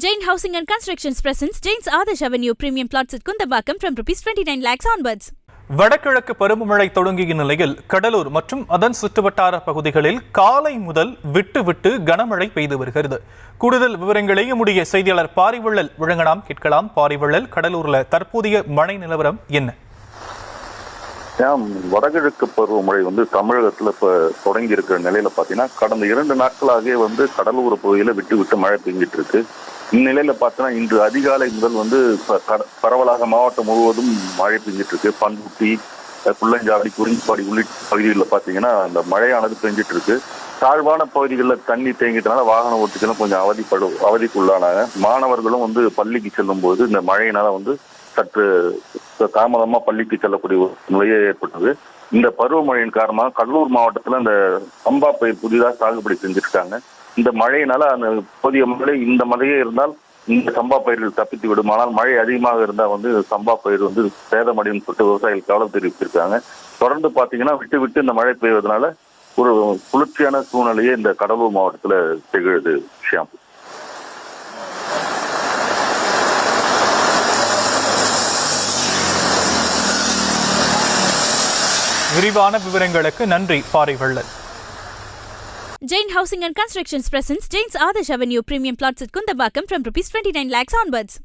Jain Housing and Constructions presents Jain's Adarsh Avenue Premium Plots at Kundambakam from ₹29 lakhs onwards. வடகிழக்கு பருவமழை தொடங்கிய நிலையில் கடலூர் மற்றும் அதன் சுற்றுவட்டார பகுதிகளில் காலை முதல் விட்டு கனமழை பெய்து வருகிறது. கூடுதல் விவரங்களை நம்முடைய செய்தியாளர் பாரிவள்ளல் வழங்கலாம் கேட்கலாம். பாரிவள்ளல், கடலூர்ல தற்போதைய மழை நிலவரம் என்ன? வடகிழக்கு பருவமழை தமிழகத்துல இப்ப தொடங்கி இருக்கிற நிலையில பாத்தீங்கன்னா கடந்த 2 நாட்களாகவே கடலூர் பகுதியில விட்டு மழை பெஞ்சிட்டு இருக்கு. இந்நிலையில பாத்தீங்கன்னா இன்று அதிகாலை முதல் பரவலாக மாவட்டம் முழுவதும் மழை பெஞ்சிட்டு இருக்கு. பண்ருட்டி, புள்ளஞ்சாவடி, குறிஞ்சிப்பாடி உள்ளிட்ட பகுதிகளில் பாத்தீங்கன்னா அந்த மழையானது பெஞ்சிட்டு இருக்கு. தாழ்வான பகுதிகளில் தண்ணி தேங்கிட்டனால வாகன ஓட்டிகளும் கொஞ்சம் அவதிக்குள்ளானாங்க. மாணவர்களும் பள்ளிக்கு செல்லும் போது இந்த மழையினால சற்று தாமதமா பள்ளிக்கு செல்லக்கூடிய ஒரு நிலையே ஏற்பட்டது. இந்த பருவமழையின் காரணமாக கடலூர் மாவட்டத்துல இந்த சம்பா பயிர் புதிதாக சாகுபடி செஞ்சிருக்காங்க. இந்த மழையினால அந்த போதிய மழை இந்த மழையே இருந்தால் இந்த சம்பா பயிர்கள் தப்பித்து விடும். ஆனால் மழை அதிகமாக இருந்தால் சம்பா பயிர் சேதமடையும் சொல்லிட்டு விவசாயிகள் கவலை தெரிவித்திருக்காங்க. தொடர்ந்து பாத்தீங்கன்னா விட்டு இந்த மழை பெய்வதனால ஒரு குளிர்ச்சியான சூழ்நிலையே இந்த கடலூர் மாவட்டத்துல திகழுது. ஷியாம், விரிவான விவரங்களுக்கு நன்றி Pari Vallal. Jain Housing and Constructions presents Jain's Adarsh Avenue Premium Plots at Kundambakam from ₹29 lakhs onwards.